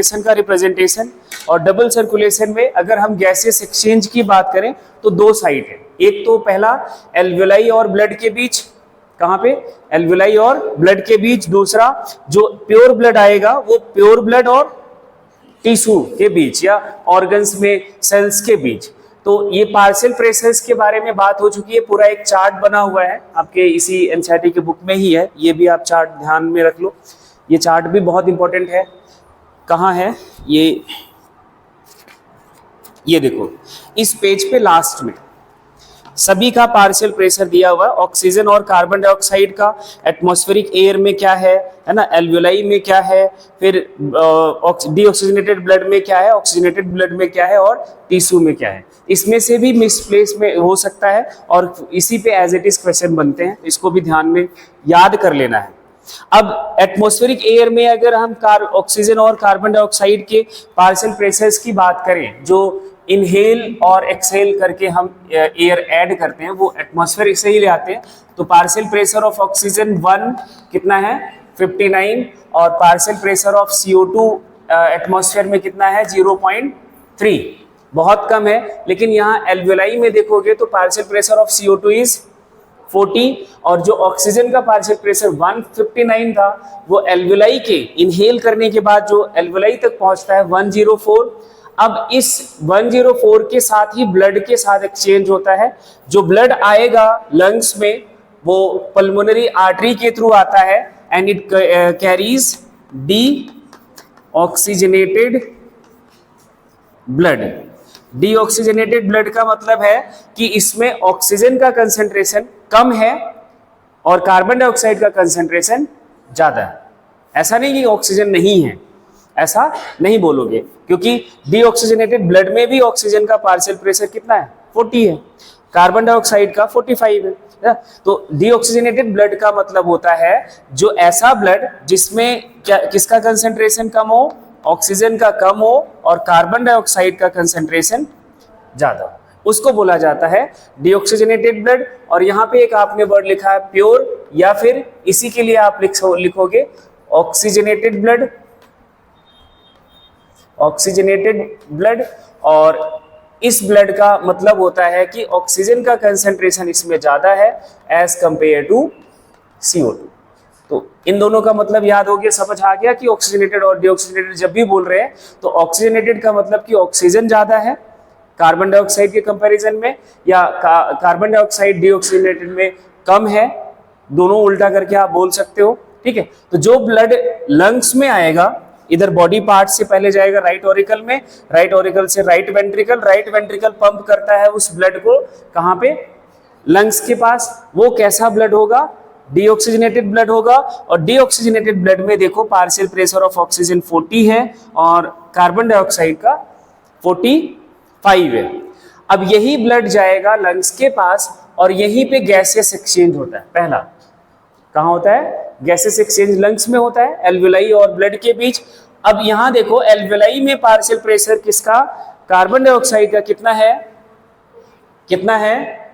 Circulation का representation. और double circulation में अगर हम गैसेस एक्सचेंज की बात करें तो दो साइट है, एक तो पहला एल्वियोलाई और ब्लड के बीच, कहाँ पे, एल्वियोलाई और ब्लड के बीच, दूसरा जो प्योर ब्लड आएगा वो प्योर ब्लड और टिश्यू के बीच या ऑर्गन्स में सेल्स के बीच। तो ये पार्शियल प्रेशर्स के बारे में बात हो चुकी है, पूरा एक चार्ट बना हुआ है आपके इसी एनसीईआरटी की बुक में ही है, ये भी आप चार्ट ध्यान में रख लो, ये चार्ट भी बहुत इंपॉर्टेंट है। कहाँ है ये देखो इस पेज पे लास्ट में सभी का पार्शियल प्रेशर दिया हुआ है। ऑक्सीजन और कार्बन डाइऑक्साइड का एटमॉस्फेरिक एयर में क्या है ना, एल्वियोलाई में क्या है, फिर डीऑक्सीजनेटेड ब्लड में क्या है, ऑक्सीजनेटेड ब्लड में क्या है और टिश्यू में क्या है। इसमें से भी मिसप्लेस में हो सकता है और इसी पे एज इट इज क्वेश्चन बनते हैं, इसको भी ध्यान में याद कर लेना है। अब एटमॉस्फेरिक एयर में अगर हम ऑक्सीजन और कार्बन डाइऑक्साइड के पार्शियल प्रेशर्स की बात करें, जो इनहेल और एक्सहेल करके हम एयर ऐड करते हैं वो एटमॉस्फेयर से ही ले आते हैं। तो पार्शियल प्रेशर ऑफ ऑक्सीजन 1 कितना है 59 और partial pressure of CO2 atmosphere में कितना है 0.3, बहुत कम है। लेकिन यहाँ एल्वियोलाई में देखोगे तो partial pressure of CO2 is 40 और जो ऑक्सीजन का पार्शियल प्रेशर 159 था वो एल्वियोलाई के इनहेल करने के बाद जो एल्वियोलाई तक पहुंचता है 104। अब इस 104 के साथ ही ब्लड के साथ एक्सचेंज होता है, जो ब्लड आएगा लंग्स में वो पल्मोनरी आर्टरी के थ्रू आता है and it carries D oxygenated blood. Deoxygenated blood का मतलब है कि इसमें ऑक्सीजन का कंसंट्रेशन कम है और कार्बन डाइऑक्साइड का कंसंट्रेशन ज्यादा है। ऐसा नहीं कि ऑक्सीजन नहीं है, ऐसा नहीं बोलोगे, क्योंकि डीऑक्सीजनेटेड ब्लड में भी ऑक्सीजन का पार्शियल प्रेशर कितना है 40 है, कार्बन डाइऑक्साइड का 45 है। तो डीऑक्सीजनेटेड ब्लड का मतलब होता है जो ऐसा ब्लड जिसमें किसका कंसंट्रेशन कम हो, ऑक्सीजन का कम हो और कार्बन डाइऑक्साइड का कंसंट्रेशन ज्यादा हो, उसको बोला जाता है डीऑक्सीजनेटेड ब्लड। और यहाँ पे एक आपने वर्ड लिखा है प्योर, या फिर इसी के लिए आप लिखोगे ऑक्सीजनेटेड ब्लड, ऑक्सीजनेटेड ब्लड। और इस ब्लड का मतलब होता है कि ऑक्सीजन का कंसंट्रेशन इसमें ज्यादा है एज कंपेयर टू CO2। तो इन दोनों का मतलब याद हो गया, समझ आ गया कि ऑक्सीजनेटेड और डीऑक्सीजनेटेड जब भी बोल रहे हैं तो ऑक्सीजनेटेड का मतलब कि ऑक्सीजन ज्यादा है कार्बन डाइऑक्साइड के कंपैरिजन में, या कार्बन डाइऑक्साइड डीऑक्सीजनेटेड में कम है, दोनों उल्टा करके आप बोल सकते हो। ठीक है, तो जो ब्लड लंग्स में आएगा इधर बॉडी पार्ट से पहले जाएगा राइट ऑरिकल में, राइट ऑरिकल से राइट वेंट्रिकल पंप करता है उस ब्लड को कहाँ पे, लंग्स के पास। वो कैसा ब्लड होगा, डीऑक्सीजनेटेड ब्लड होगा। और डीऑक्सीजनेटेड ब्लड में देखो पार्शियल प्रेशर ऑफ ऑक्सीजन 40 है और कार्बन डाइऑक्साइड का 45 है। अब यही ब्लड जाएगा लंग्स के पास और यहीं पे गैसेस एक्सचेंज होता है। पहला कहाँ होता है, गैसेस एक्सचेंज लंग्स में होता है एल्वियोलाई और ब्लड के बीच। अब यहां देखो एल्वियोलाई में पार्शियल प्रेशर किसका, कार्बन डाइऑक्साइड का कितना है,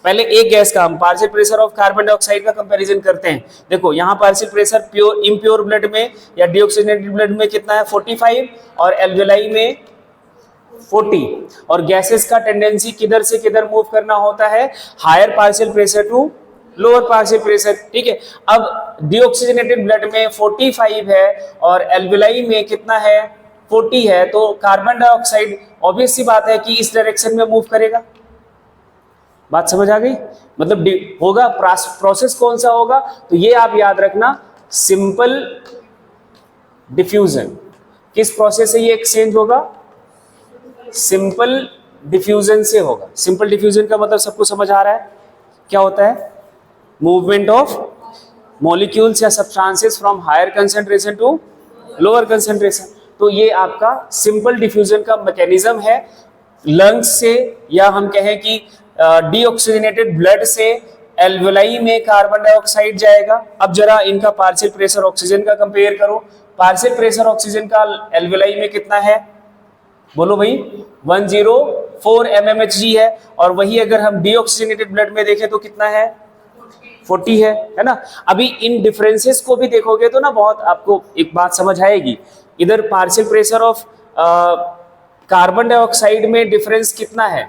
पहले एक गैस का हम partial pressure of carbon dioxide का कंपैरिजन करते हैं। देखो यहाँ partial pressure pure impure blood में या डीऑक्सीजनेटेड ब्लड में कितना है 45 और एल्वियोलाई में 40। और गैसेस का टेंडेंसी किधर से किधर मूव करना होता है, higher partial pressure to lower partial pressure. ठीक है, अब डीऑक्सीजनेटेड ब्लड में 45 है और एल्वियोलाई में कितना है 40 है, तो कार्बन डाइऑक्साइड ऑब्वियस सी बात है कि इस डायरेक्शन में मूव करेगा। बात समझ आ गई, मतलब होगा प्रोसेस कौन सा होगा, तो ये आप याद रखना सिंपल डिफ्यूजन। किस प्रोसेस से ये एक्सचेंज होगा, सिंपल डिफ्यूजन से होगा। सिंपल डिफ्यूजन का मतलब सबको समझ आ रहा है क्या होता है, मूवमेंट ऑफ मॉलिक्यूल्स या substances from higher concentration to lower concentration. तो ये आपका सिंपल डिफ्यूजन का मैकेनिज्म है। लंग्स से या हम कहें कि डीऑक्सीजनेटेड ब्लड से एल्वियोलाई में कार्बन डाइऑक्साइड जाएगा। अब जरा इनका पार्शियल प्रेशर ऑक्सीजन का कंपेयर करो, पार्शियल प्रेशर ऑक्सीजन का एल्वियोलाई में कितना है, बोलो भाई 104 mmHg है, और वही अगर हम डीऑक्सीजनेटेड ब्लड में देखें तो कितना है 40 है ना। अभी इन डिफरेंसेस को भी देखोगे तो ना बहुत आपको एक बात समझ आएगी इधर partial pressure of carbon dioxide में डिफरेंस कितना है,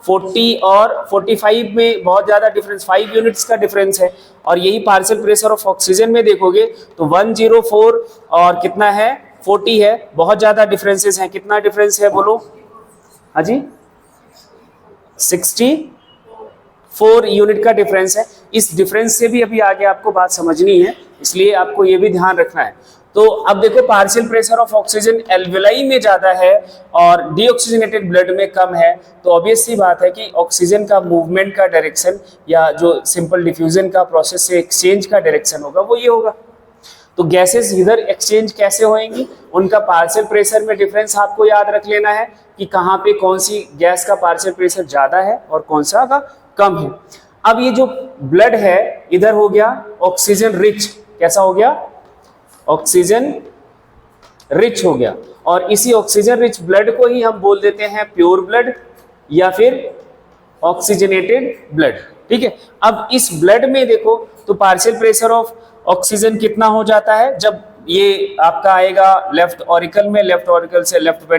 40 और 45 में बहुत ज़्यादा डिफरेंस, 5 यूनिट्स का डिफरेंस है। और यही पार्शियल प्रेशर ऑफ ऑक्सीजन में देखोगे तो 104 और कितना है 40 है, बहुत ज़्यादा डिफरेंसेस हैं। कितना डिफरेंस है बोलो, हाँ जी 64 यूनिट का डिफरेंस है। इस डिफरेंस से भी अभी आगे आपको बात समझनी है, इसलिए आपको ये भी ध्यान रखना है। तो अब देखो partial pressure of oxygen alveoli में ज़्यादा है और डीऑक्सीजनेटेड ब्लड में कम है, तो ऑब्वियस सी बात है कि ऑक्सीजन का मूवमेंट का डायरेक्शन या जो सिंपल डिफ्यूजन का प्रोसेस से एक्सचेंज का डायरेक्शन होगा वो ये होगा। तो गैसेस इधर एक्सचेंज कैसे होएंगी, उनका पार्शियल प्रेशर में डिफरेंस आपको याद रख लेना है कि कहाँ पे कौन सी गैस का पार्शियल प्रेशर ज़्यादा है और कौन सा का कम है। अब ये जो ब्लड है इधर हो गया ऑक्सीजन रिच, कैसा हो गया, ऑक्सीजन रिच हो गया। और इसी ऑक्सीजन रिच ब्लड को ही हम बोल देते हैं प्योर ब्लड या फिर ऑक्सीजनेटेड ब्लड, ठीक है। अब इस ब्लड में देखो तो पार्शियल प्रेशर ऑफ ऑक्सीजन कितना हो जाता है, जब ये आपका आएगा लेफ्ट ऑरिकल में, लेफ्ट ऑरिकल से लेफ्ट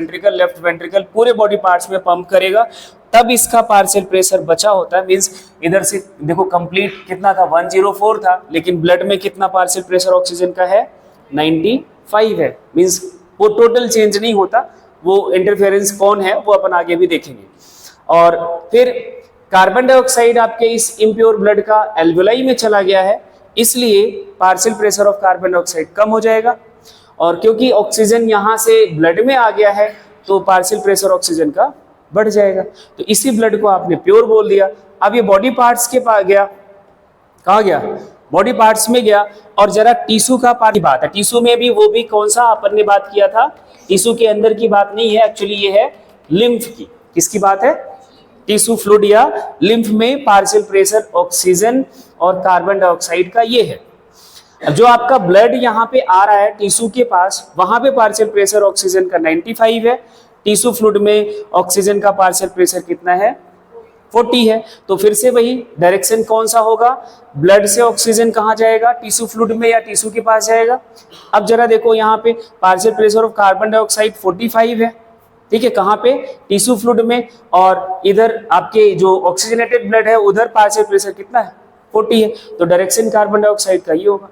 वेंट्रिकल पूरे बॉडी पार्ट्स में पंप करेगा, तब इसका पार्शियल प्रेशर बचा होता है। मींस इधर से देखो कंप्लीट कितना था 104 था, लेकिन ब्लड में कितना पार्शियल प्रेशर ऑक्सीजन का है 95 है। मींस वो टोटल चेंज नहीं होता, वो इंटरफेरेंस कौन है वो अपन आगे भी देखेंगे। और फिर कार्बन डाइऑक्साइड आपके इस इम्प्योर ब्लड का एल्वेलाई में चला गया है, इसलिए partial pressure of carbon dioxide कम हो जाएगा। और क्योंकि ऑक्सीजन यहाँ से ब्लड में आ गया है तो पार्शियल प्रेशर ऑक्सीजन का बढ़ जाएगा। तो इसी ब्लड को आपने प्योर बोल दिया। अब ये बॉडी पार्ट्स के पास गया, कहाँ गया, बॉडी पार्ट्स में गया। और जरा टिश्यू का पार्ट की बात है, टिश्यू में भी वो भी कौन सा अपन ने बात किया था, टिश्यू के अंदर की बात नहीं है, एक्चुअली ये है लिम्फ की। किसकी बात है, टिश्यू फ्लूइड या लिम्फ में पार्शियल प्रेशर ऑक्सीजन और कार्बन डाइऑक्साइड का ये है। जो आपका ब्लड यहाँ पे आ रहा है टिश्यू के पास, वहां पे पार्शियल प्रेशर ऑक्सीजन का 95 है, टिश्यू फ्लूइड में ऑक्सीजन का पार्शियल प्रेशर कितना है 40 है। तो फिर से वही डायरेक्शन कौन सा होगा, ब्लड से ऑक्सीजन कहाँ जाएगा, टिश्यू फ्लूइड में या टिश्यू के पास जाएगा। अब जरा देखो यहाँ पे partial pressure of carbon dioxide 45 है, ठीक है, कहाँ पे, टिश्यू फ्लूइड में। और इधर आपके जो ऑक्सीजनेटेड ब्लड है उधर पार्शियल प्रेशर कितना है 40 है, तो डायरेक्शन कार्बन डाइऑक्साइड का ये होगा,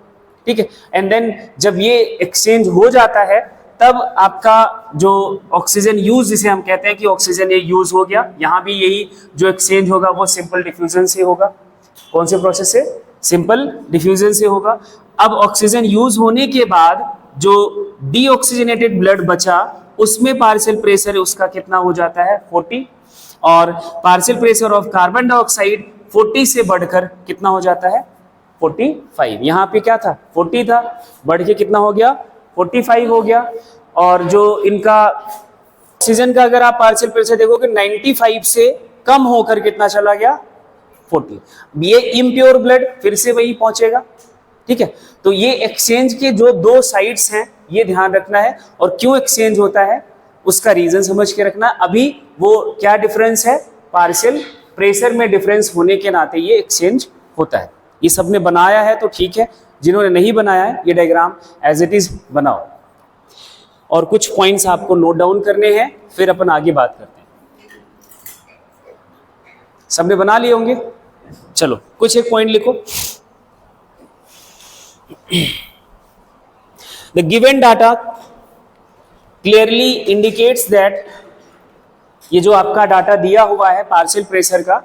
ठीक है। एंड देन जब ये एक्सचेंज हो जाता है तब आपका जो ऑक्सीजन यूज, जिसे हम कहते हैं कि ऑक्सीजन ये यूज हो गया, यहाँ भी यही जो एक्सचेंज होगा वो सिंपल डिफ्यूजन से होगा। कौन से प्रोसेस से, सिंपल डिफ्यूजन से होगा। अब ऑक्सीजन यूज होने के बाद जो डीऑक्सीजनेटेड ब्लड बचा उसमें पार्शियल प्रेशर उसका कितना हो जाता है 40, और partial pressure of carbon dioxide 40 से बढ़कर कितना हो जाता है 45। यहाँ पे क्या था 40 था, बढ़ के कितना हो गया 45 हो गया। और जो इनका ऑक्सीजन का अगर आप पार्शियल प्रेशर देखोगे 95 से कम होकर कितना चला गया 40। ये इम्प्योर ब्लड फिर से वही पहुंचेगा, ठीक है। तो ये एक्सचेंज के जो दो साइड्स हैं ये ध्यान रखना है, और क्यों एक्सचेंज होता है उसका रीजन समझ के रखना। अभी वो क्या डिफरेंस है, पार्शियल प्रेशर में डिफरेंस होने के नाते ये एक्सचेंज होता है। ये सबने बनाया है तो ठीक है, जिन्होंने नहीं बनाया है ये डायग्राम एज इट इज बनाओ, और कुछ पॉइंट्स आपको नोट डाउन करने हैं, फिर अपन आगे बात करते हैं। सबने बना लिए होंगे, चलो कुछ एक पॉइंट लिखो। The given data clearly indicates that, ये जो आपका डाटा दिया हुआ है पार्शियल प्रेशर का,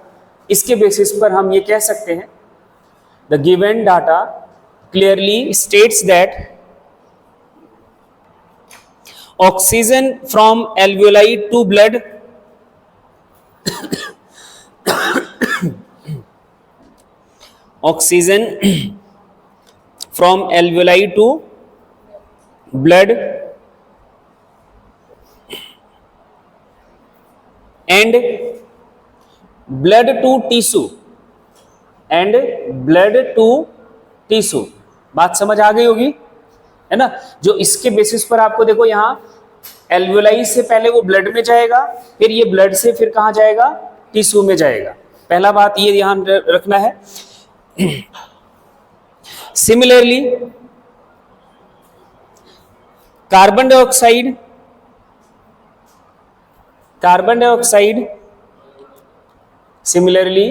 इसके बेसिस पर हम ये कह सकते हैं the given data clearly states that oxygen from alveoli to blood oxygen from alveoli to blood and blood to tissue and blood to tissue, बात समझ आ गई होगी है ना। जो इसके बेसिस पर आपको देखो यहाँ एल्वेलाई से पहले वो ब्लड में जाएगा, फिर ये ब्लड से फिर कहाँ जाएगा टिश्यू में जाएगा। पहला बात ये ध्यान रखना है। Similarly carbon dioxide similarly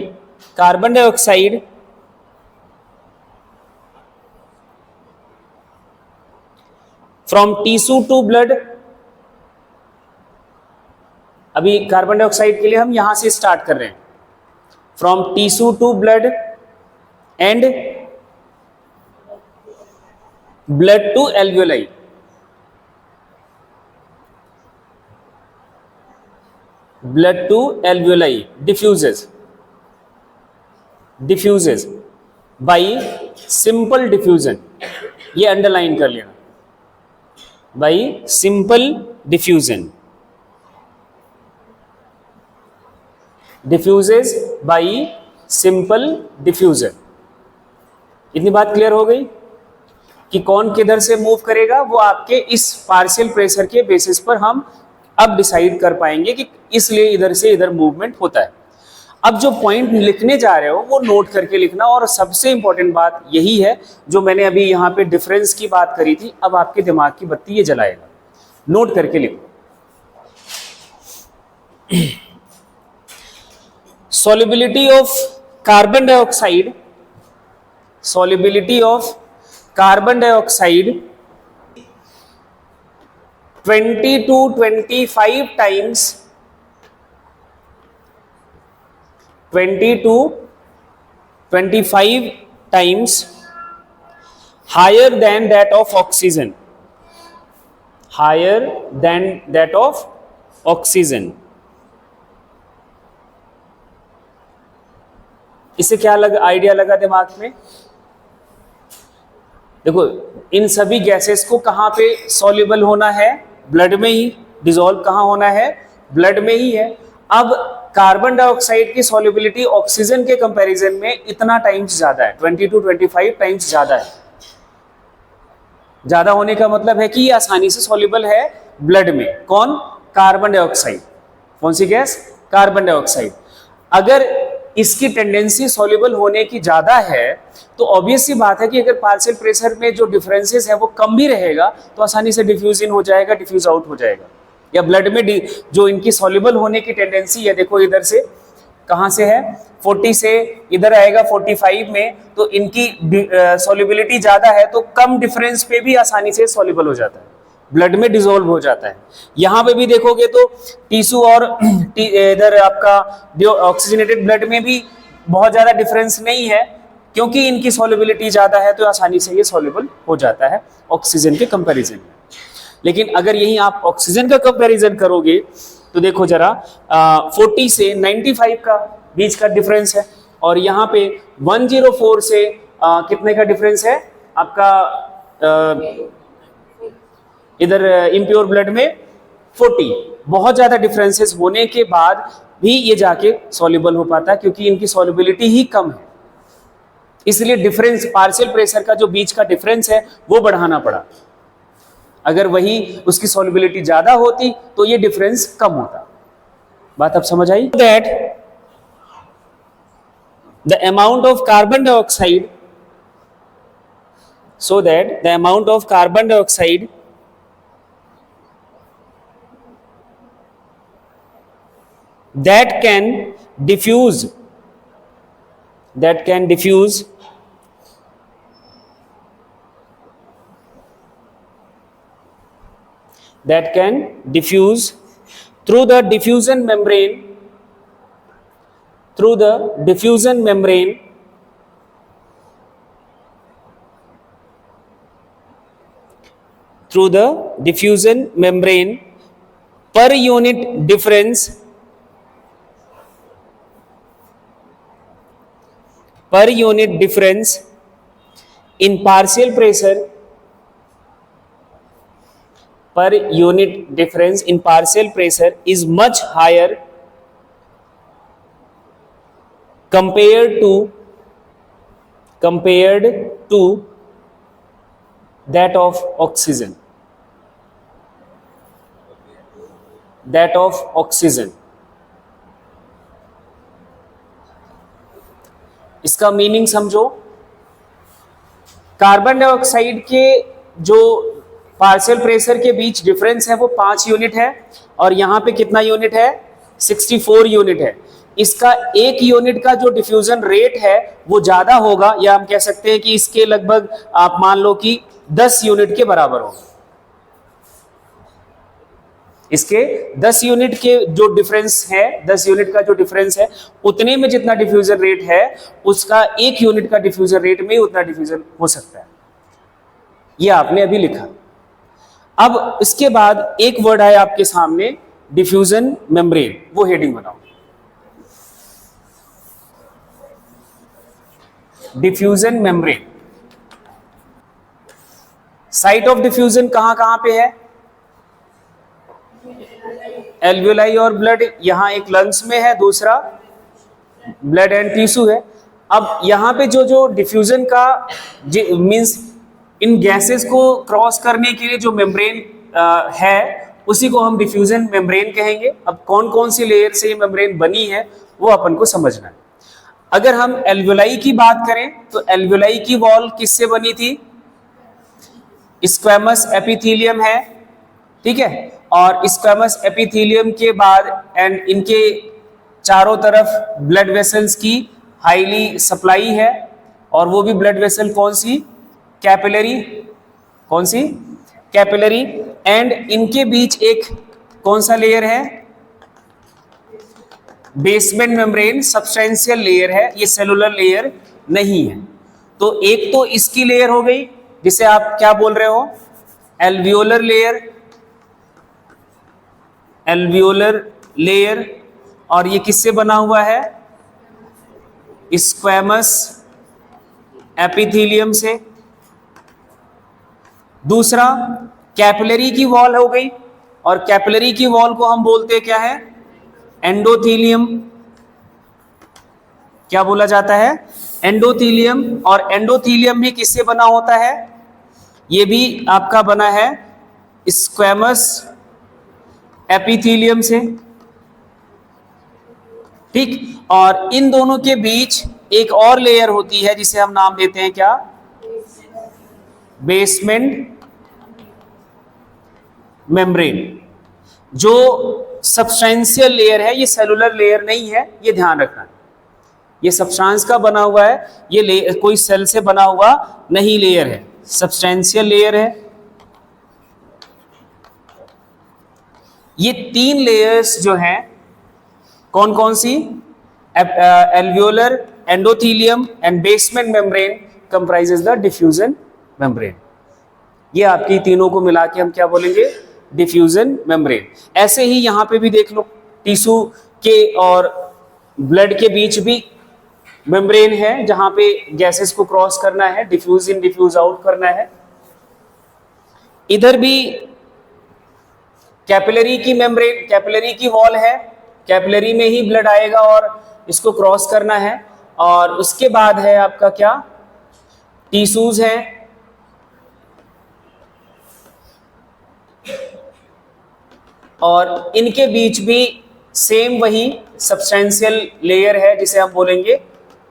carbon dioxide from tissue to blood. अभी कार्बन डाइऑक्साइड के लिए हम यहां से स्टार्ट कर रहे हैं, from tissue to blood and blood to alveoli. Blood to alveoli diffuses by simple diffusion, ये अंडरलाइन कर लेना, by simple diffusion, diffuses by simple diffusion. इतनी बात क्लियर हो गई कि कौन किधर से मूव करेगा, वो आपके इस पार्शियल प्रेशर के बेसिस पर हम अब डिसाइड कर पाएंगे कि इसलिए इधर से इधर मूवमेंट होता है। अब जो पॉइंट लिखने जा रहे हो वो नोट करके लिखना, और सबसे इंपॉर्टेंट बात यही है जो मैंने अभी यहाँ पे डिफरेंस की बात करी थी, अब आपके दिमाग की बत्ती ये जलाएगा, नोट करके लिखो। Solubility of carbon dioxide, solubility of carbon dioxide 20 to 25 times, 20 to 25 times higher than that of oxygen, higher than that of oxygen। इससे क्या आइडिया लगा दिमाग में? देखो, इन सभी गैसेस को कहां पे सॉल्युबल होना है? ब्लड में ही। डिसॉल्व कहां होना है? ब्लड में ही है। अब कार्बन डाइऑक्साइड की सॉल्युबिलिटी ऑक्सीजन के कंपैरिजन में इतना टाइम्स ज्यादा है, 20 to 25 टाइम्स ज्यादा है। ज्यादा होने का मतलब है कि ये आसानी से सॉल्युबल है ब्लड में। कौन? Carbon dioxide. कौन सी गैस? Carbon dioxide. अगर इसकी टेंडेंसी सॉल्युबल होने की ज्यादा है तो ऑब्वियस सी बात है कि अगर पार्शियल प्रेशर में जो डिफरेंसेस है वो कम भी रहेगा तो आसानी से डिफ्यूज इन हो जाएगा, डिफ्यूज आउट हो जाएगा। या ब्लड में जो इनकी सॉल्युबल होने की टेंडेंसी है, देखो इधर से कहां से है, 40 से इधर आएगा 45 में, तो इनकी सॉल्युबिलिटी ज्यादा है तो कम डिफरेंस पे भी आसानी से सॉल्युबल हो जाता है, ब्लड में डिसॉल्व हो जाता है। यहां पे भी देखोगे तो टिश्यू और इधर आपका जो ऑक्सीजनेटेड ब्लड में भी बहुत ज्यादा डिफरेंस नहीं है, क्योंकि इनकी सॉल्युबिलिटी ज्यादा है तो आसानी से ये सॉल्युबल हो जाता है ऑक्सीजन के कंपैरिजन में। लेकिन अगर यही आप ऑक्सीजन का कंपैरिजन करोगे तो देखो जरा 40 से 95 का बीच का डिफरेंस है, और यहाँ पे 104 से कितने का डिफरेंस है आपका इधर इम्प्योर ब्लड में 40। बहुत ज्यादा डिफरेंसेस होने के बाद भी ये जाके सॉल्युबल हो पाता है, क्योंकि इनकी सॉल्युबिलिटी ही कम है। इसलिए डिफरेंस, पार्शियल प्रेशर का जो बीच का डिफरेंस है वो बढ़ाना पड़ा। अगर वही उसकी सॉल्युबिलिटी ज्यादा होती तो ये डिफरेंस कम होता। बात अब समझ आई? That the amount of carbon dioxide, so that the amount of carbon dioxide that can diffuse through the diffusion membrane, through the diffusion membrane per unit difference in partial pressure, per unit difference in partial pressure is much higher compared to that of oxygen, इसका meaning समझो। Carbon dioxide के जो partial pressure के बीच difference है वो 5 unit है, और यहाँ पे कितना यूनिट है, 64 यूनिट है। इसका 1 यूनिट का जो डिफ्यूजन रेट है वो ज्यादा होगा, या हम कह सकते हैं कि इसके लगभग आप मान लो कि 10 यूनिट के बराबर होगा। इसके 10 यूनिट के जो डिफरेंस है, 10 यूनिट का जो डिफरेंस है, उतने में जितना डिफ्यूजन रेट है उसका 1 यूनिट का डिफ्यूजन रेट में उतना डिफ्यूजन हो सकता है। ये आपने अभी लिखा। अब इसके बाद एक वर्ड है आपके सामने, डिफ्यूजन मेम्ब्रेन, वो हेडिंग बनाओ। Diffusion membrane, site of diffusion कहां कहां पे है, एल्वियोलाई और ब्लड, यहां एक लंग्स में है, दूसरा ब्लड एंड टिश्यू है। अब यहां पे जो जो डिफ्यूजन का मींस इन गैसेस को क्रॉस करने के लिए जो मेम्ब्रेन है उसी को हम डिफ्यूजन मेम्ब्रेन कहेंगे। अब कौन कौन सी लेयर से ये मेम्ब्रेन बनी है वो अपन को समझना है। अगर हम एल्वियोलाई की बात करें तो एल्वियोलाई की वॉल किससे बनी थी, स्क्वैमस एपिथेलियम है, ठीक है। और स्क्वैमस एपिथेलियम के बाद एंड इनके चारों तरफ ब्लड वेसल्स की हाईली सप्लाई है, और वो भी ब्लड वेसल कौन सी, कैपिलरी, कौन सी, कैपिलरी। एंड इनके बीच एक कौन सा लेयर है, बेसमेंट मेम्ब्रेन, सब्सटेंशियल लेयर है, ये सेलुलर लेयर नहीं है। तो एक तो इसकी लेयर हो गई जिसे आप क्या बोल रहे हो, एल्वियोलर लेयर, एल्वियोलर लेयर, और ये किससे बना हुआ है, स्क्वैमस एपिथेलियम से। दूसरा कैपिलरी की वॉल हो गई, और कैपिलरी की वॉल को हम बोलते क्या है, एंडोथेलियम, क्या बोला जाता है, एंडोथेलियम। और एंडोथेलियम भी किससे बना होता है, ये भी आपका बना है स्क्वैमस एपिथेलियम से, ठीक। और इन दोनों के बीच एक और लेयर होती है जिसे हम नाम देते हैं क्या, बेसमेंट मेम्ब्रेन, जो सब्सटेंशियल लेयर है, ये सेलुलर लेयर नहीं है, ये ध्यान रखना। ये सब्सटेंस का बना हुआ है, ये कोई सेल से बना हुआ नहीं लेयर है, सब्सटेंशियल लेयर है। ये 3 लेयर्स जो हैं कौन कौन सी, alveolar, endothelium and basement membrane comprises the diffusion membrane. ये आपकी तीनों को मिला के हम क्या बोलेंगे, डिफ्यूजन मेम्ब्रेन। ऐसे ही यहां पे भी देख लो, टिश्यू के और ब्लड के बीच भी मेम्ब्रेन है जहां पे गैसेस को क्रॉस करना है, डिफ्यूज इन डिफ्यूज आउट करना है। इधर भी कैपिलरी की मेम्ब्रेन, कैपिलरी की वॉल है, कैपिलरी में ही ब्लड आएगा और इसको क्रॉस करना है। और उसके बाद है आपका क्या, टिश्यूज है, और इनके बीच भी सेम वही सब्सटेंशियल लेयर है जिसे हम बोलेंगे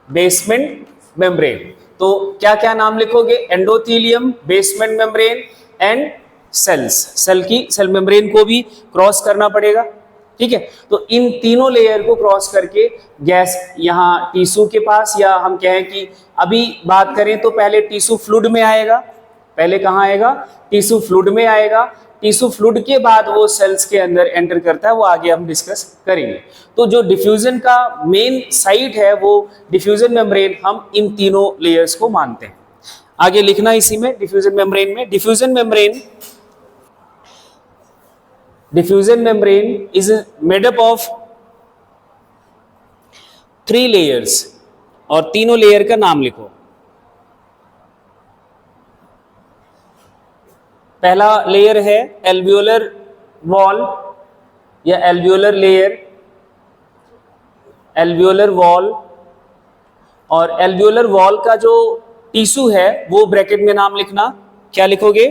बेसमेंट मेम्ब्रेन। तो क्या क्या नाम लिखोगे, endothelium, basement membrane and cells, cell membrane को भी क्रॉस करना पड़ेगा, ठीक है। तो इन तीनों लेयर को क्रॉस करके गैस यहाँ टिश्यू के पास, या हम कहें कि अभी बात करें तो पहले टिश्यू फ्लूइड में आएगा, पहले कहाँ आएगा, टिश्यू फ्लूइड में आएगा। टिश्यू फ्लूइड के बाद वो सेल्स के अंदर एंटर करता है, वो आगे हम डिस्कस करेंगे। तो जो डिफ्यूजन का मेन साइट है वो डिफ्यूजन मेम्ब्रेन, हम इन तीनों लेयर्स को मानते हैं। आगे लिखना इसी में, डिफ्यूजन मेम्ब्रेन में, diffusion membrane is made up of 3 layers, और तीनों लेयर का नाम लिखो। पहला लेयर है एल्वियोलर वॉल या एल्वियोलर लेयर, एल्वियोलर वॉल। और एल्वियोलर वॉल का जो टिश्यू है वो ब्रैकेट में नाम लिखना, क्या लिखोगे,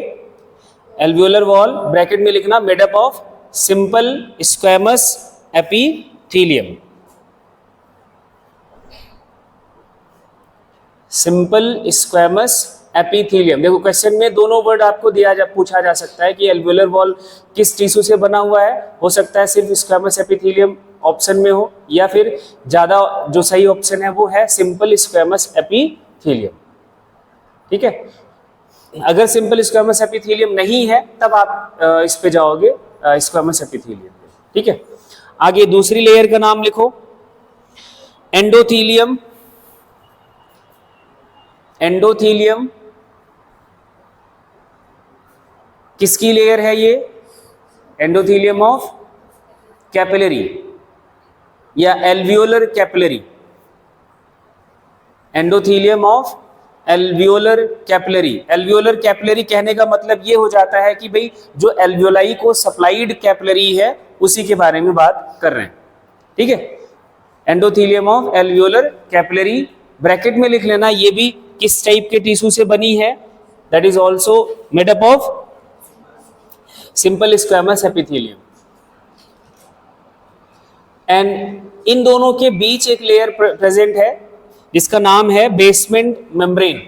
एल्वियोलर वॉल ब्रैकेट में लिखना made up of simple squamous epithelium, simple squamous epithelium. देखो क्वेश्चन में दोनों वर्ड आपको पूछा जा सकता है कि एल्वियोलर वॉल किस टिश्यू से बना हुआ है। हो सकता है सिर्फ स्क्वैमस एपिथेलियम ऑप्शन में हो, या फिर ज्यादा जो सही ऑप्शन है वो है सिंपल स्क्वैमस एपिथेलियम। ठीक है, अगर सिंपल स्क्वैमस एपिथेलियम नहीं है तब आप इस पे जाओगे स्क्वैमस एपिथेलियम। ठीक है, आगे दूसरी लेयर का नाम लिखो, एंडोथेलियम। एंडोथेलियम किसकी लेयर है ये? एंडोथेलियम ऑफ कैपिलरी या alveolar capillary. Endothelium of alveolar capillary. Alveolar capillary कहने का मतलब ये हो जाता है कि भाई जो एल्वियोलाई को सप्लाइड कैपिलरी है उसी के बारे में बात कर रहे हैं। ठीक है, endothelium of alveolar capillary, bracket में लिख लेना ये भी किस टाइप के टिश्यू से बनी है, that is also made up of simple squamous epithelium. And in दोनों के बीच एक लेयर प्रेजेंट है जिसका नाम है बेसमेंट मेम्ब्रेन।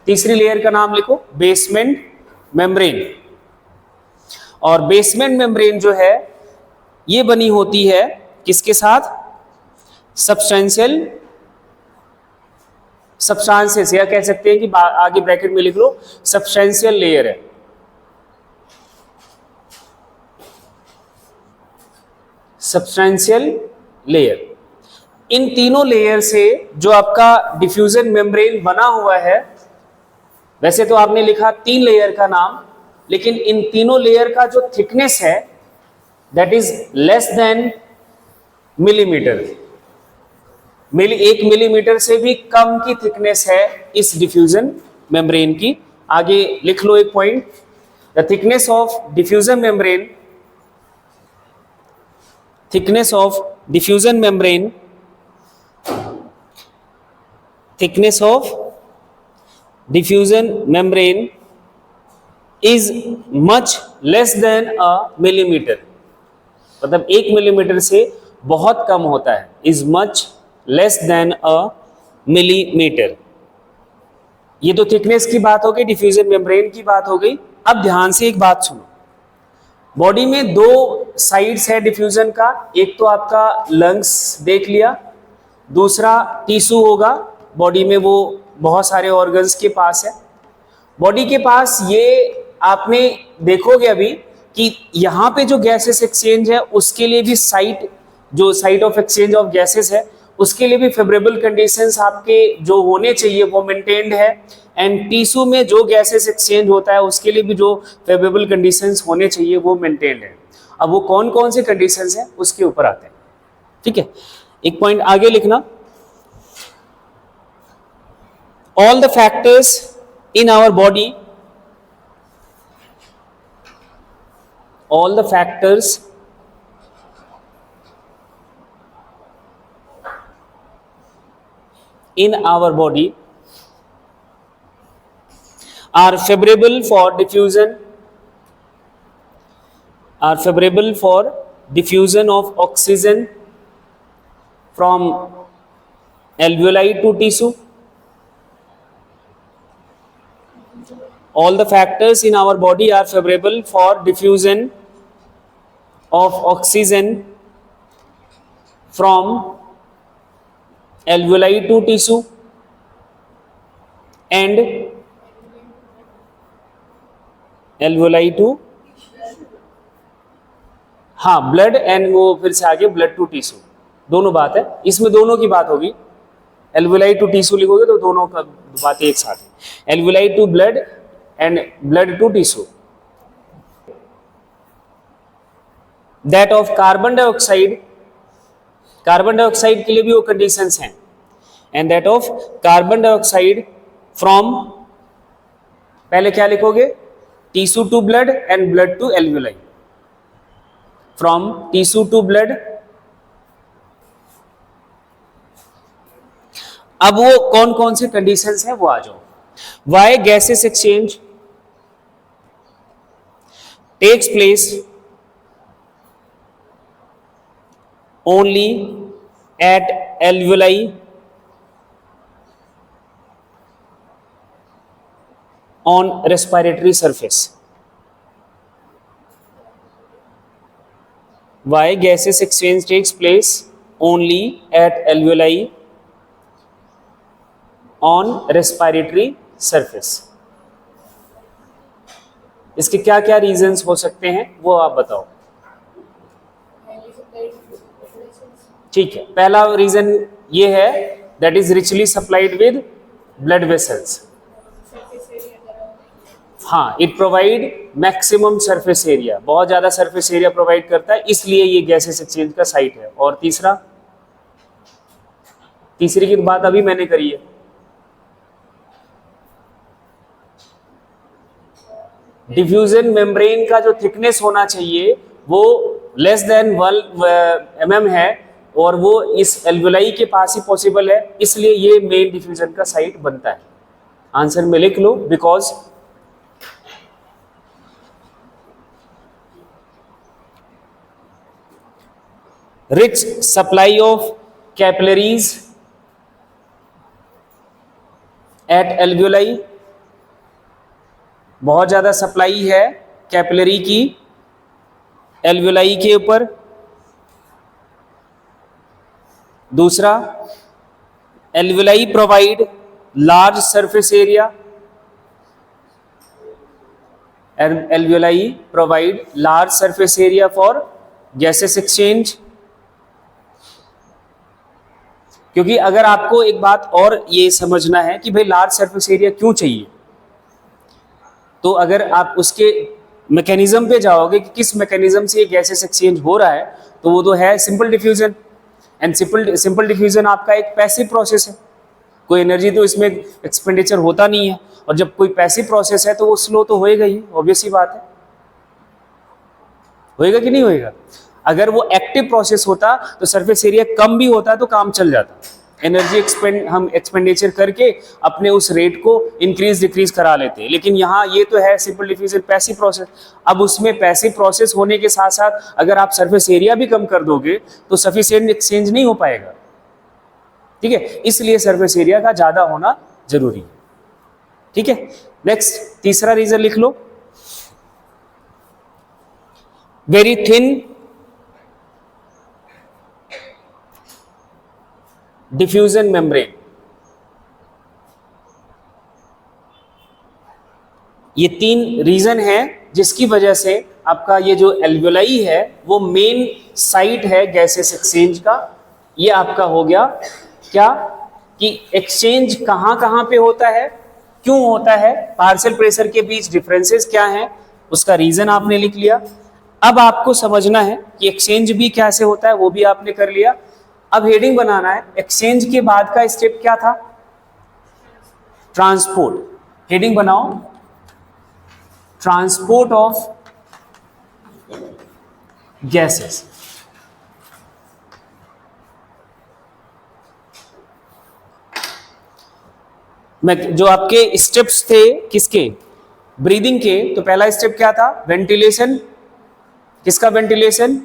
तीसरी लेयर का नाम लिखो, बेसमेंट मेम्ब्रेन। और बेसमेंट मेम्ब्रेन जो है ये बनी होती है किसके साथ? सब्सटेंशियल सब्सटेंसेस, या कह सकते हैं कि आगे ब्रैकेट में लिख लो सब्सटेंशियल लेयर है। Substantial layer. इन तीनों लेयर से जो आपका डिफ्यूजन मेम्ब्रेन बना हुआ है, वैसे तो आपने लिखा 3 लेयर का नाम, लेकिन इन तीनों लेयर का जो थिकनेस है that is less than millimetre. 1 millimetre से भी कम की थिकनेस है इस डिफ्यूजन मेम्ब्रेन की। आगे लिख लो एक point, the thickness of diffusion membrane, thickness of diffusion membrane, thickness of diffusion membrane is much less than a millimetre. मतलब 1 मिलीमीटर से बहुत कम होता है, is much less than a millimetre. ये तो थिकनेस की बात हो गई, डिफ्यूजन मेम्ब्रेन की बात हो गई। अब ध्यान से एक बात सुनो, बॉडी में 2 साइड्स है डिफ्यूजन का, एक तो आपका लंग्स देख लिया, दूसरा टिश्यू होगा बॉडी में, वो बहुत सारे ऑर्गन्स के पास है। बॉडी के पास ये आपने देखोगे अभी कि यहाँ पे जो गैसेस एक्सचेंज है उसके लिए भी site of exchange of gases है, उसके लिए भी फेवरेबल कंडीशंस आपके जो होने चाहिए वो मेंटेन्ड है। एंड टिश्यू में जो गैसेस एक्सचेंज होता है उसके लिए भी जो फेवरेबल कंडीशंस होने चाहिए वो मेंटेन्ड है। अब वो कौन कौन से कंडीशंस हैं उसके ऊपर आते हैं। ठीक है, एक पॉइंट आगे लिखना, all the factors in our body, all the factors in our body are favorable for diffusion, are favorable for diffusion of oxygen from alveoli to tissue. All the factors in our body are favorable for diffusion of oxygen from alveoli to tissue and alveoli to, हाँ blood and वो फिर से आगे blood to tissue, दोनों बात है, इसमें दोनों की बात होगी। एल्वेलाई टू टिश्यू लिखोगे तो दोनों का बात एक साथ है, alveoli to blood and blood to tissue. That of carbon dioxide, carbon dioxide के लिए भी वो कंडीशंस हैं, and that of carbon dioxide from, पहले क्या लिखोगे, tissue to blood and blood to alveoli, from tissue to blood. अब वो कौन कौन से कंडीशंस हैं वो आ जाओ। Why gases exchange takes place only at alveoli on respiratory surface. Why gaseous exchange takes place only at alveoli on respiratory surface? इसके क्या क्या रीजंस हो सकते हैं वो आप बताओ। ठीक है, पहला रीजन ये है that is richly supplied with blood vessels. हाँ, it provide maximum surface area, बहुत ज्यादा सरफेस एरिया प्रोवाइड करता है, इसलिए ये गैसेस एक्सचेंज का साइट है। और तीसरी की बात अभी मैंने करी है, डिफ्यूजन मेम्ब्रेन का जो थिकनेस होना चाहिए वो लेस देन 1 mm है और वो इस एल्वेलाई के पास ही पॉसिबल है, इसलिए ये मेन डिफ्यूजन का साइट बनता है। आंसर में लिख लो, because rich supply of capillaries at alveoli, बहुत ज्यादा सप्लाई है कैपिलरी की एल्वेलाई के ऊपर। दूसरा, alveoli provide large surface area, alveoli provide large surface area for gases exchange. क्योंकि अगर आपको एक बात और ये समझना है कि भाई लार्ज सरफेस एरिया क्यों चाहिए, तो अगर आप उसके मैकेनिज्म पे जाओगे कि किस मैकेनिज्म से ये गैसेस एक्सचेंज हो रहा है, तो वो तो है simple diffusion. And simple diffusion आपका एक पैसिव प्रोसेस है, कोई एनर्जी तो इसमें एक्सपेंडिचर होता नहीं है, और जब कोई पैसिव प्रोसेस है तो वो स्लो तो होएगा ही, ऑब्वियस ही बात है। होएगा कि नहीं होएगा? अगर वो एक्टिव प्रोसेस होता तो सरफेस एरिया कम भी होता तो काम चल जाता, एनर्जी हम एक्सपेंडिचर करके अपने उस रेट को इंक्रीज डिक्रीज करा लेते। लेकिन यहाँ ये तो है सिंपल डिफ्यूजन पैसिव प्रोसेस। अब उसमें पैसिव प्रोसेस होने के साथ साथ अगर आप सरफेस एरिया भी कम कर दोगे तो सफिशिएंट एक्सचेंज नहीं हो पाएगा, ठीक है, इसलिए सरफेस एरिया का ज्यादा होना जरूरी है। ठीक है, नेक्स्ट तीसरा रीजन लिख लो, वेरी थिन डिफ्यूजन मेम्ब्रेन। ये 3 रीजन है जिसकी वजह से आपका ये जो एल्वेलाई है वो मेन साइट है गैसेस एक्सचेंज का। ये आपका हो गया क्या कि एक्सचेंज कहां कहां पे होता है, क्यों होता है, पार्शियल प्रेशर के बीच डिफरेंसेस क्या हैं, उसका रीजन आपने लिख लिया। अब आपको समझना है कि एक्सचेंज भी कैसे होता है, वो भी आपने कर लिया। अब हेडिंग बनाना है, एक्सचेंज के बाद का स्टेप क्या था, ट्रांसपोर्ट। हेडिंग बनाओ, ट्रांसपोर्ट ऑफ गैसेस। मैं जो आपके स्टेप्स थे किसके, ब्रीदिंग के, तो पहला स्टेप क्या था, वेंटिलेशन। किसका वेंटिलेशन,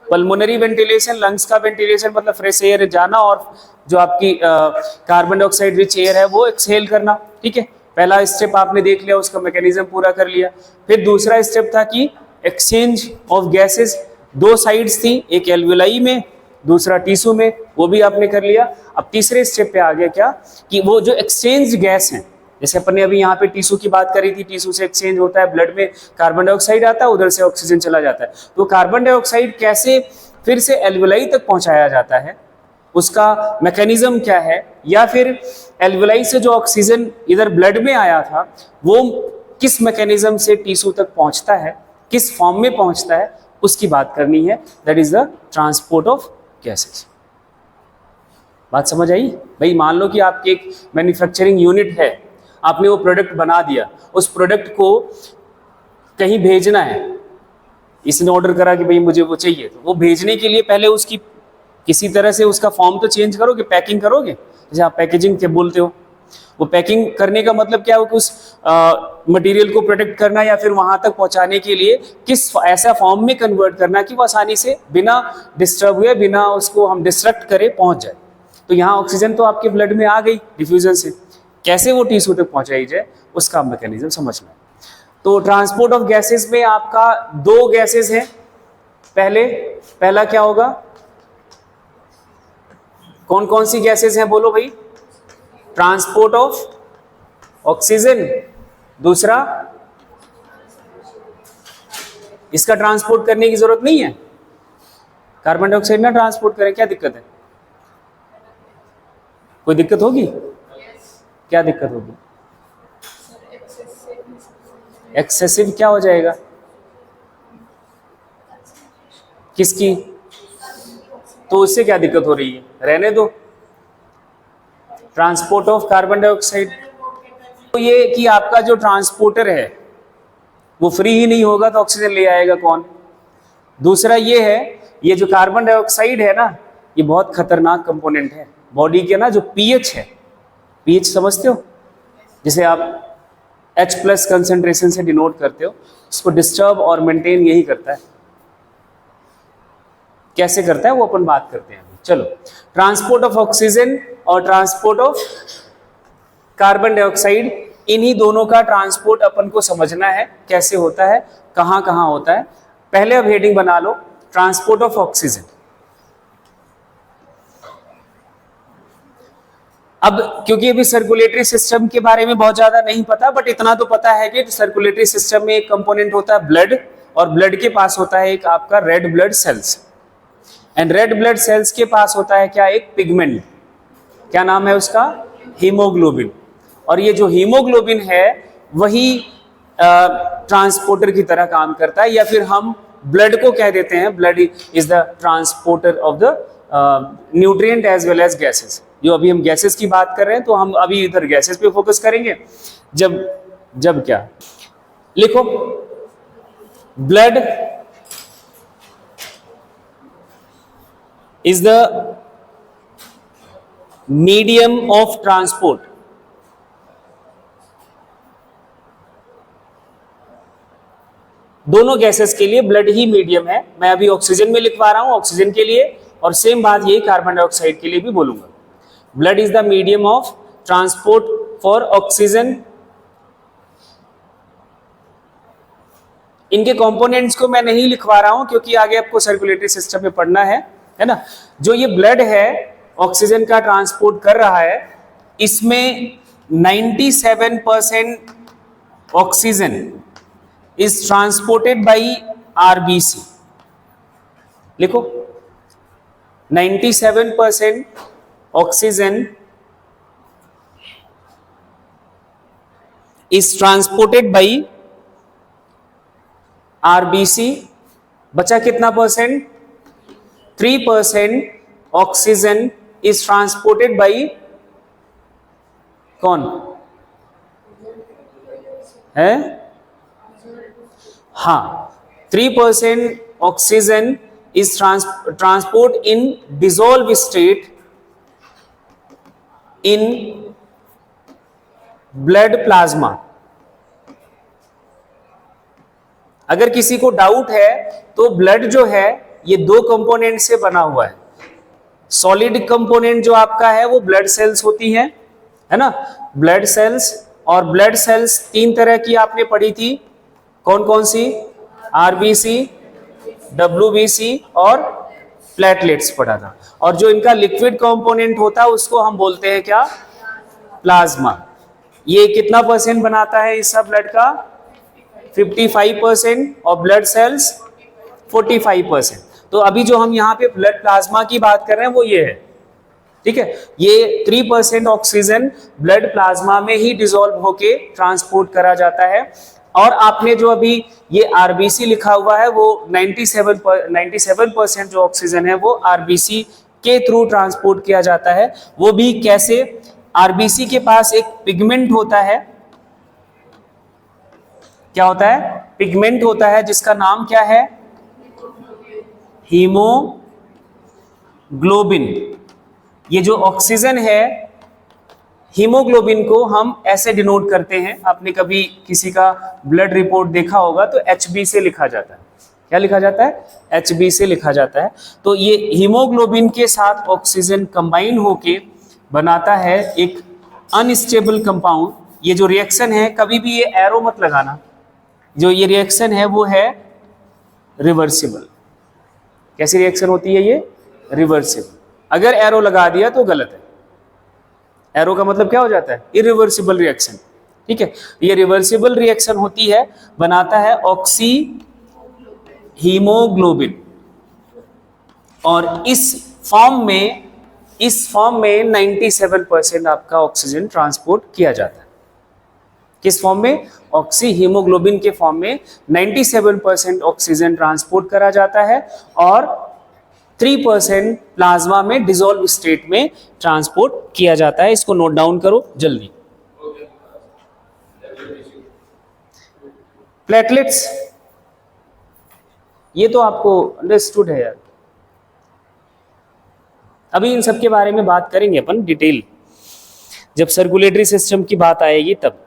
पल्मोनरी वेंटिलेशन, लंग्स का वेंटिलेशन मतलब फ्रेश एयर जाना और जो आपकी कार्बन डाइऑक्साइड रिच एयर है वो एक्सहेल करना। ठीक है, पहला स्टेप आपने देख लिया, उसका मैकेनिज्म पूरा कर लिया। फिर दूसरा स्टेप था कि एक्सचेंज ऑफ गैसेस, 2 साइड्स थी, एक एल्वेलाई में दूसरा टिश्यू में, वो भी आपने कर लिया। अब तीसरे स्टेप पे आ गया क्या कि वो जो एक्सचेंज गैस है, जैसे अपन ने अभी यहाँ पे टिश्यू की बात करी थी, टिश्यू से एक्सचेंज होता है, ब्लड में कार्बन डाइऑक्साइड आता है, उधर से ऑक्सीजन चला जाता है, तो कार्बन डाइऑक्साइड कैसे फिर से एल्वेलाई तक पहुंचाया जाता है, उसका मैकेनिज्म क्या है, या फिर एल्वेलाई से जो ऑक्सीजन इधर ब्लड में आया था वो किस मैकेनिज्म से टिश्यू तक पहुंचता है, किस फॉर्म में पहुंचता है, उसकी बात करनी है। That is the transport of gases. बात समझ आई भाई? मान लो कि आपकी एक मैन्युफैक्चरिंग यूनिट है, आपने वो प्रोडक्ट बना दिया, उस प्रोडक्ट को कहीं भेजना है, इसने ऑर्डर करा कि भाई मुझे वो चाहिए, तो वो भेजने के लिए पहले उसकी किसी तरह से उसका फॉर्म तो चेंज करोगे, पैकिंग करोगे, जैसे आप पैकेजिंग के बोलते हो। वो पैकिंग करने का मतलब क्या हो कि उस मटेरियल को प्रोटेक्ट करना या फिर वहां तक पहुंचाने के लिए किस ऐसा फॉर्म में कन्वर्ट करना कि वो आसानी से बिना डिस्टर्ब हुए, बिना उसको हम डिस्ट्रक्ट करे पहुंच जाए। तो यहाँ ऑक्सीजन तो आपके ब्लड में आ गई डिफ्यूजन से, कैसे वो टिश्यू तक पहुंचाई जाए उसका मैकेनिज्म समझना है। तो ट्रांसपोर्ट ऑफ गैसेस में आपका दो गैसेस हैं। पहला क्या होगा, कौन कौन सी गैसेस हैं बोलो भाई? ट्रांसपोर्ट ऑफ ऑक्सीजन, दूसरा इसका ट्रांसपोर्ट करने की जरूरत नहीं है, कार्बन डाइऑक्साइड ना ट्रांसपोर्ट करें, क्या दिक्कत है? कोई दिक्कत होगी? क्या दिक्कत होगी? एक्सेसिव क्या हो जाएगा? किसकी? तो उससे क्या दिक्कत हो रही है? रहने दो। ट्रांसपोर्ट ऑफ कार्बन डाइऑक्साइड, तो ये कि आपका जो ट्रांसपोर्टर है वो फ्री ही नहीं होगा तो ऑक्सीजन ले आएगा कौन? दूसरा ये है, ये जो कार्बन डाइऑक्साइड है ना, ये बहुत खतरनाक कंपोनेंट है बॉडी के ना। जो पीएच है, पीएच समझते हो, जिसे आप H+ कंसेंट्रेशन से डिनोट करते हो, उसको डिस्टर्ब और मेंटेन यही करता है। कैसे करता है वो अपन बात करते हैं। चलो, ट्रांसपोर्ट ऑफ ऑक्सीजन और ट्रांसपोर्ट ऑफ कार्बन डाइऑक्साइड, इन्हीं दोनों का ट्रांसपोर्ट अपन को समझना है कैसे होता है, कहां कहां होता है। पहले अब हेडिंग बना लो, ट्रांसपोर्ट ऑफ ऑक्सीजन। अब क्योंकि अभी सर्कुलेटरी सिस्टम के बारे में बहुत ज्यादा नहीं पता, बट इतना तो पता है कि सर्कुलेटरी सिस्टम में एक कंपोनेंट होता है ब्लड, और ब्लड के पास होता है एक आपका red blood cells, and red blood cells के पास होता है क्या? एक पिगमेंट। क्या नाम है उसका? हीमोग्लोबिन। और ये जो हीमोग्लोबिन है वही ट्रांसपोर्टर की तरह काम करता है, या फिर हम ब्लड को कह देते हैं blood is the transporter of the nutrient as well as gases. जो अभी हम गैसेस की बात कर रहे हैं तो हम अभी इधर गैसेस पे फोकस करेंगे। जब क्या लिखो, blood is the medium of transport. दोनों गैसेस के लिए ब्लड ही मीडियम है। मैं अभी ऑक्सीजन में लिखवा रहा हूं ऑक्सीजन के लिए, और सेम बात यही कार्बन डाइऑक्साइड के लिए भी बोलूंगा। Blood is the medium of transport for oxygen. इनके कंपोनेंट्स को मैं नहीं लिखवा रहा हूं क्योंकि आगे आपको सर्कुलेटरी सिस्टम में पढ़ना है ना। जो ये ब्लड है ऑक्सीजन का ट्रांसपोर्ट कर रहा है, इसमें 97% oxygen is transported by RBC। लिखो, 97% oxygen is transported by RBC। बचा कितना percent? 3% oxygen is transported by कौन है? हाँ, 3% oxygen is transport in dissolve state in blood plasma. अगर किसी को डाउट है तो ब्लड जो है ये दो कंपोनेंट से बना हुआ है। सॉलिड कंपोनेंट जो आपका है वो ब्लड सेल्स होती हैं, है ना, ब्लड सेल्स। और ब्लड सेल्स तीन तरह की आपने पढ़ी थी, कौन कौन सी? आरबीसी, डब्ल्यूबीसी और प्लेटलेट्स पढ़ा था। और जो इनका लिक्विड कंपोनेंट होता है उसको हम बोलते हैं क्या? प्लाज्मा। ये कितना परसेंट बनाता है इस ब्लड का? 55%, और ब्लड सेल्स 45%। तो अभी जो हम यहाँ पे ब्लड प्लाज्मा की बात कर रहे हैं वो ये है, ठीक है। ये 3% ऑक्सीजन ब्लड प्लाज्मा में ही डिसॉल्व होके ट्रांसपोर्ट करा जाता है। और आपने जो अभी ये आरबीसी लिखा हुआ है वो 97% जो ऑक्सीजन है वो आरबीसी के थ्रू ट्रांसपोर्ट किया जाता है। वो भी कैसे? आरबीसी के पास एक पिगमेंट होता है। क्या होता है? पिगमेंट होता है जिसका नाम क्या है? हीमोग्लोबिन। ये जो ऑक्सीजन है, हीमोग्लोबिन को हम ऐसे डिनोट करते हैं। आपने कभी किसी का ब्लड रिपोर्ट देखा होगा तो HB से लिखा जाता है। क्या लिखा जाता है? HB से लिखा जाता है। तो ये हीमोग्लोबिन के साथ ऑक्सीजन कंबाइन होके बनाता है एक अनस्टेबल कंपाउंड, ये जो रिएक्शन है, कभी भी ये एरो मत लगाना, जो ये रिएक्शन है वो है रिवर्सिबल। कैसी रिएक्शन होती है ये? रिवर्सिबल। अगर एरो लगा दिया तो गलत है। एरो का मतलब क्या हो जाता है? Irreversible reaction. ठीक है, ये रिवर्सिबल रिएक्शन होती है, बनाता है ऑक्सी हीमोग्लोबिन, और इस फॉर्म में 97% आपका ऑक्सीजन ट्रांसपोर्ट किया जाता है। किस फॉर्म में? ऑक्सी हीमोग्लोबिन के फॉर्म में 97% ऑक्सीजन ट्रांसपोर्ट करा जाता है, और 3% प्लाज्मा में डिसॉल्व स्टेट में ट्रांसपोर्ट किया जाता है। इसको नोट डाउन करो जल्दी। प्लेटलेट्स, ये तो आपको अंडरस्टूड है यार। अभी इन सब के बारे में बात करेंगे अपन डिटेल, जब सर्कुलेटरी सिस्टम की बात आएगी तब।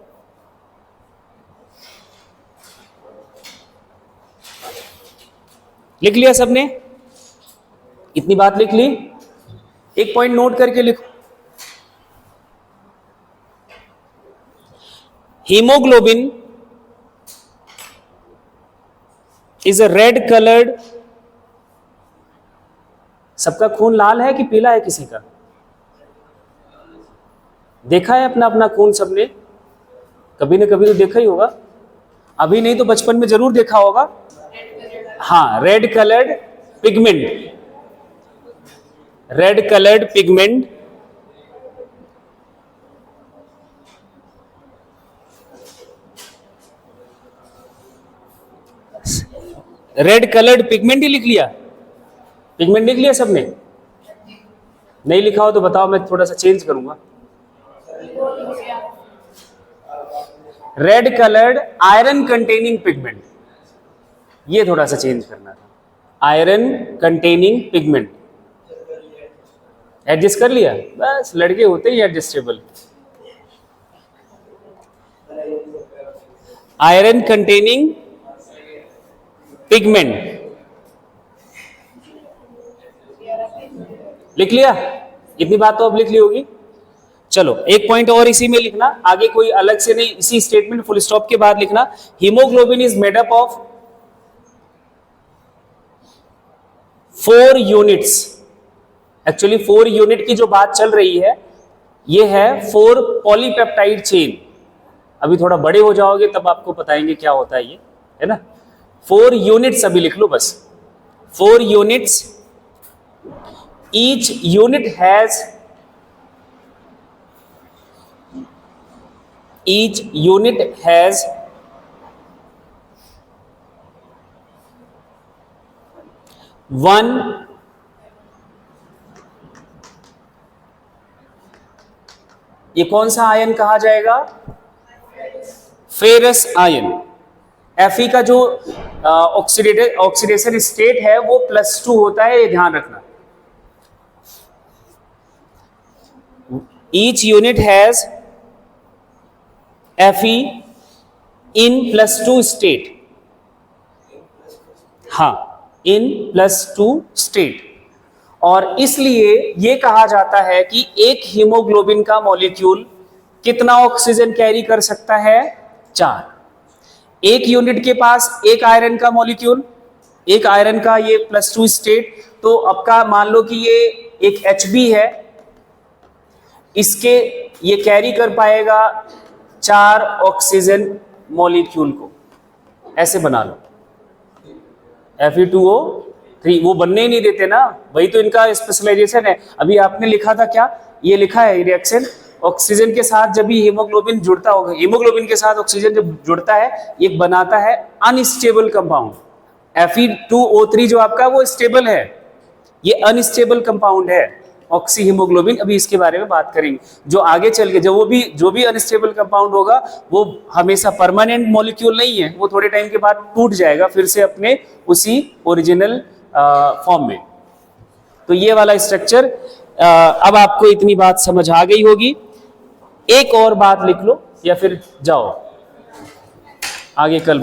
लिख लिया सबने? इतनी बात लिख ली? एक पॉइंट नोट करके लिखो। Haemoglobin is a red coloured, सबका खून लाल है कि पीला है किसी का? देखा है अपना अपना खून सबने? कभी ना कभी तो देखा ही होगा, अभी नहीं तो बचपन में जरूर देखा होगा। हाँ, red coloured pigment, red coloured pigment red coloured pigment ही लिख लिया? पिगमेंट लिख लिया सबने? नहीं लिखा हो तो बताओ, मैं थोड़ा सा चेंज करूंगा। Red coloured iron containing pigment, ये थोड़ा सा चेंज करना था। आयरन कंटेनिंग पिगमेंट एडजस्ट कर लिया? बस लड़के होते ही एडजस्टेबल। आयरन कंटेनिंग पिगमेंट लिख लिया? इतनी बात तो अब लिख ली होगी। चलो एक पॉइंट और इसी में लिखना, आगे कोई अलग से नहीं, इसी स्टेटमेंट फुल स्टॉप के बाद लिखना, haemoglobin is made up of 4 units. Actually 4 unit की जो बात चल रही है, ये है 4 पॉलीपेप्टाइड चेन। अभी थोड़ा बड़े हो जाओगे तब आपको बताएंगे क्या होता है ये, है ना। 4 यूनिट्स अभी लिख लो बस, 4 units. Each unit has one ये कौन सा आयन कहा जाएगा? Ferrous ion. Fe का जो ऑक्सीडेशन स्टेट है वो +2 होता है, ये ध्यान रखना। Each unit has Fe in +2 state. हाँ, इन +2 स्टेट। और इसलिए ये कहा जाता है कि एक हीमोग्लोबिन का मॉलिक्यूल कितना ऑक्सीजन कैरी कर सकता है? 4। एक यूनिट के पास एक आयरन का मॉलिक्यूल, एक आयरन का ये +2 स्टेट, तो आपका मान लो कि ये एक Hb है, इसके ये कैरी कर पाएगा 4 ऑक्सीजन मॉलिक्यूल को। ऐसे बना लो, Fe2O3, वो बनने ही नहीं देते ना, वही तो इनका स्पेशलाइजेशन है। अभी आपने लिखा था क्या? ये लिखा है रिएक्शन ऑक्सीजन के साथ जब भी हीमोग्लोबिन जुड़ता होगा, हीमोग्लोबिन के साथ ऑक्सीजन जब जुड़ता है, ये बनाता है अनस्टेबल कंपाउंड। Fe2O3 जो आपका वो स्टेबल है, ये अनस्टेबल कंपाउंड है ऑक्सी हीमोग्लोबिन। अभी इसके बारे में बात करेंगे, जो आगे चल के जो भी अनस्टेबल कंपाउंड होगा वो हमेशा परमानेंट मॉलिक्यूल नहीं है, वो थोड़े टाइम के बाद टूट जाएगा फिर से अपने उसी ओरिजिनल फॉर्म में। तो ये वाला स्ट्रक्चर, अब आपको इतनी बात समझ आ गई होगी। एक और बात लिख लो या फिर जाओ आगे, कल